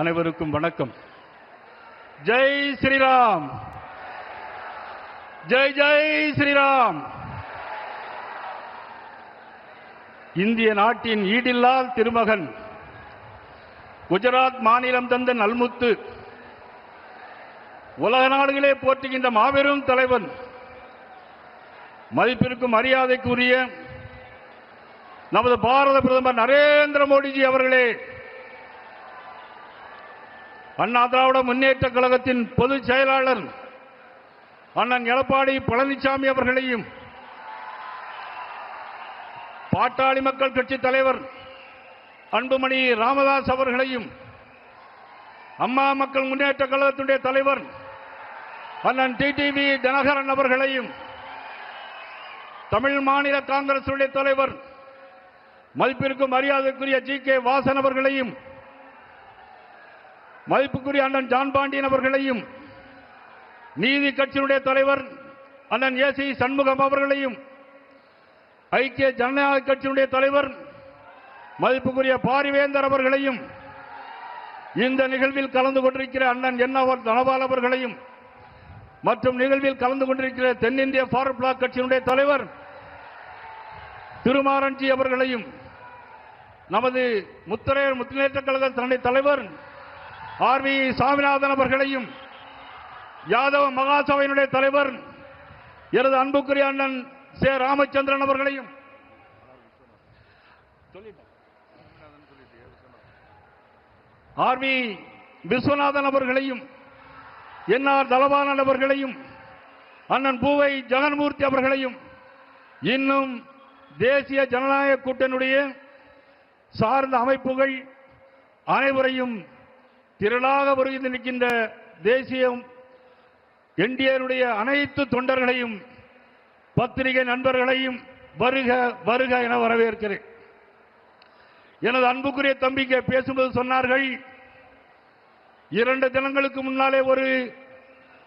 அனைவருக்கும் வணக்கம். ஜெய் ஸ்ரீராம், ஜெய் ஜெய் ஸ்ரீராம். இந்திய நாட்டின் ஈடில்லா திருமகன், குஜராத் மாநிலம் தந்த நல்முத்து, உலக நாடுகளே போற்றுகின்ற மாபெரும் தலைவன், மதிப்பிற்கும் மரியாதைக்குரிய நமது பாரத பிரதமர் நரேந்திர மோடிஜி அவர்களே, அண்ணா திராவிட முன்னேற்ற கழகத்தின் பொதுச் செயலாளர் அண்ணன் எடப்பாடி பழனிசாமி அவர்களையும், பாட்டாளி மக்கள் கட்சி தலைவர் அன்புமணி ராமதாஸ் அவர்களையும், அம்மா மக்கள் முன்னேற்ற கழகத்தினுடைய தலைவர் அண்ணன் டிடிவி தினகரன் அவர்களையும், தமிழ் மாநில காங்கிரஸ் தலைவர் மதிப்பிற்கும் மரியாதைக்குரிய ஜி.கே. வாசன் அவர்களையும், மதிப்புக்குரிய அண்ணன் ஜான் பாண்டியன் அவர்களையும், நீதி கட்சியினுடைய தலைவர் அண்ணன் ஏ.சி. சண்முகம் அவர்களையும், ஐக்கிய ஜனநாயக கட்சியினுடைய தலைவர் மதிப்புக்குரிய பாரிவேந்தர் அவர்களையும், இந்த நிகழ்வில் கலந்து கொண்டிருக்கிற அண்ணன் என்ஆர் தனபால் அவர்களையும், மற்றும் நிகழ்வில் கலந்து கொண்டிருக்கிற தென்னிந்திய ஃபார்வர்ட் பிளாக் கட்சியினுடைய தலைவர் திருமாரஞ்சி அவர்களையும், நமது முத்தரையர் முன்னேற்ற கழக தலைவர் ஆர்.வி. சாமிநாதன் அவர்களையும், யாதவ மகாசபையினுடைய தலைவர் எனது அன்புக்குரிய அண்ணன் சே. ராமச்சந்திரன் அவர்களையும், ஆர்.வி. விஸ்வநாதன் அவர்களையும், என்.ஆர். தலபாலன் அவர்களையும், அண்ணன் பூவை ஜெகன்மூர்த்தி அவர்களையும், இன்னும் தேசிய ஜனநாயக கூட்டணியுடைய சார்ந்த அமைப்புகள் அனைவரையும், திரளாக வருகை நிற்கின்ற தேசிய என்டிஏனுடைய அனைத்து தொண்டர்களையும், பத்திரிகை நண்பர்களையும் வருக வருக என வரவேற்கிறேன். எனது அன்புக்குரிய தம்பிக்கு பேசும்போது சொன்னார்கள், 2 தினங்களுக்கு முன்னாலே ஒரு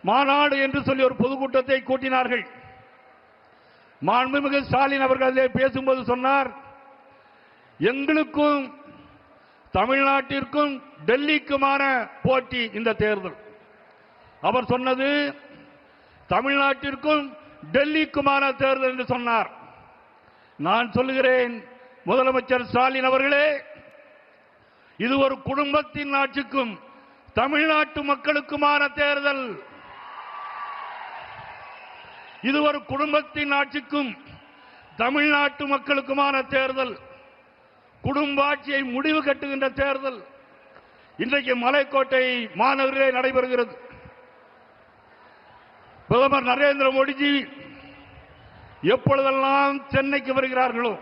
மாநாடு என்று சொல்லி ஒரு பொதுக்கூட்டத்தை கூட்டினார்கள். மாண்புமிகு ஸ்டாலின் அவர்கள் பேசும்போது சொன்னார், எங்களுக்கும் தமிழ்நாட்டிற்கும் டெல்லிக்குமான போட்டி இந்த தேர்தல். அவர் சொன்னது தமிழ்நாட்டிற்கும் டெல்லிக்குமான தேர்தல் என்று சொன்னார். நான் சொல்லுகிறேன், முதலமைச்சர் ஸ்டாலின் அவர்களே, இது ஒரு குடும்பத்தின் ஆட்சிக்கும் தமிழ்நாட்டு மக்களுக்குமான தேர்தல். இது ஒரு குடும்பத்தின் ஆட்சிக்கும் தமிழ்நாட்டு மக்களுக்குமான தேர்தல். குடும்ப ஆட்சியை முடிவு கட்டுகின்ற தேர்தல் இன்றைக்கு மலைக்கோட்டை மாநகரிலே நடைபெறுகிறது. பிரதமர் நரேந்திர மோடிஜி எப்பொழுதெல்லாம் சென்னைக்கு வருகிறார்களோ,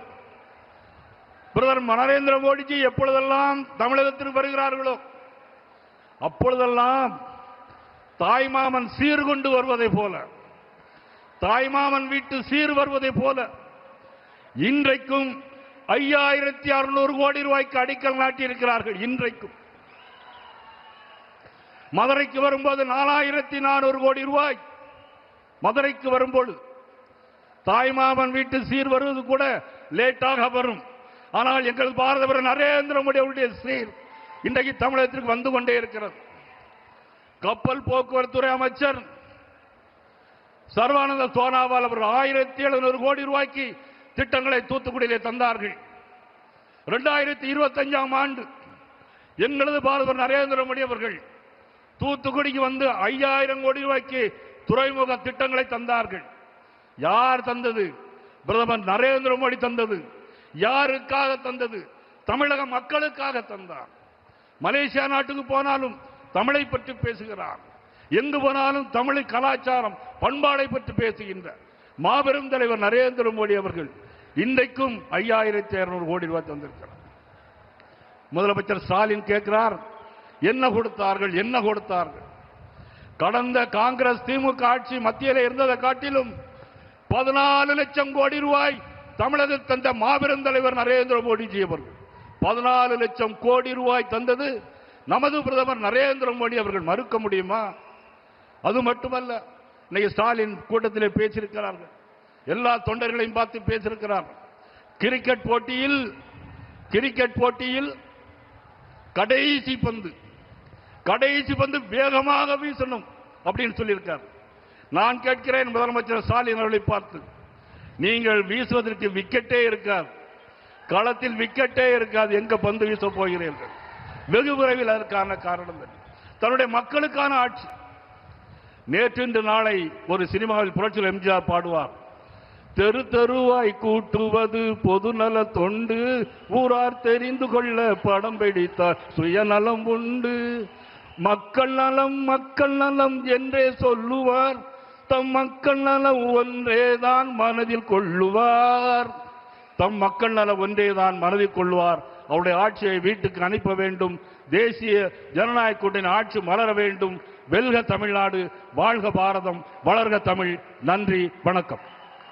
பிரதமர் நரேந்திர மோடிஜி எப்பொழுதெல்லாம் தமிழகத்திற்கு வருகிறார்களோ, அப்பொழுதெல்லாம் தாய்மாமன் சீர்கொண்டு வருவதை போல, தாய்மாமன் வீட்டு சீர் வருவதை போல, இன்றைக்கும் 5600 கோடி ரூபாய்க்கு அடிக்கல் நாட்டியிருக்கிறார்கள். இன்றைக்கும் மதுரைக்கு வரும்போது 4400 கோடி ரூபாய் மதுரைக்கு வரும்போது, தாய்மாமன் வீட்டு சீர் வருவது கூட லேட்டாக வரும். ஆனால் எங்கள் பாரத பிரதமர் நரேந்திர மோடி அவருடைய சீர் இன்றைக்கு தமிழகத்திற்கு வந்து கொண்டே இருக்கிறது. கப்பல் போக்குவரத்துறை அமைச்சர் சர்வானந்த சோனாவால் அவர்கள் 1700 கோடி ரூபாய்க்கு திட்டங்களை தூத்துக்குடியிலே தந்தார்கள். 2025ஆம் ஆண்டு எங்களது பாரத நரேந்திர மோடி அவர்கள் தூத்துக்குடிக்கு வந்து 5000 கோடி ரூபாய்க்கு துறைமுக திட்டங்களை தந்தார்கள். யார் தந்தது? பிரதமர் நரேந்திர மோடி தந்தது. யாருக்காக தந்தது? தமிழக மக்களுக்காக தந்தார். மலேசியா நாட்டுக்கு போனாலும் தமிழை பற்றி பேசுகிறார். எங்கு போனாலும் தமிழ் கலாச்சாரம் பண்பாடை பற்றி பேசுகின்ற மாபெரும் தலைவர் நரேந்திர மோடி அவர்கள் இன்றைக்கும் 5600 கோடி ரூபாய் தந்திருக்கிறார். முதலமைச்சர் ஸ்டாலின் கேட்கிறார், என்ன கொடுத்தார்கள், என்ன கொடுத்தார்கள்? கடந்த காங்கிரஸ் திமுக ஆட்சி மத்தியில் இருந்ததை காட்டிலும் 14 லட்சம் கோடி ரூபாய் தமிழகத்தில் தந்த மாபெரும் தலைவர் நரேந்திர மோடிஜி அவர்கள் 14 லட்சம் கோடி ரூபாய் தந்தது நமது பிரதமர் நரேந்திர மோடி அவர்கள் மறுக்க முடியுமா? அது மட்டுமல்ல, இன்னைக்கு ஸ்டாலின் கூட்டத்திலே பேசியிருக்கிறார்கள், எல்லா தொண்டர்களையும் பார்த்து பேசியிருக்கிறார்கள். கிரிக்கெட் போட்டியில் கடைசி பந்து கடைசி பந்து வேகமாக வீசணும் அப்படின்னு சொல்லியிருக்கார். நான் கேட்கிறேன் முதலமைச்சர் ஸ்டாலின் அவர்களை பார்த்து, நீங்கள் வீசுவதற்கு விக்கெட்டே இருக்காது, களத்தில் விக்கெட்டே இருக்காது, எங்க பந்து வீச போகிறீர்கள்? வெகு விரைவில் அதற்கான காரணம் தன்னுடைய மக்களுக்கான ஆட்சி. நேற்று நாளை ஒரு சினிமாவில் புரட்சியில் எம்ஜிஆர் பாடுவார், தெரு தெருவாய் கூட்டுவது பொதுநல தொண்டு, ஊரார் தெரிந்து கொள்ள படம் பிடித்தார் சுயநலம் உண்டு, மக்கள் நலம் என்றே சொல்லுவார், தம் மக்கள் நலம் ஒன்றேதான் மனதில் கொள்ளுவார், தம் மக்கள் நலம் ஒன்றேதான் மனதில் கொள்வார். அவருடைய ஆட்சியை வீட்டுக்கு அனுப்ப வேண்டும். தேசிய ஜனநாயக கூட்டணி ஆட்சி மலர வேண்டும். வெல்க தமிழ்நாடு, வாழ்க பாரதம், வளர்க தமிழ். நன்றி, வணக்கம்.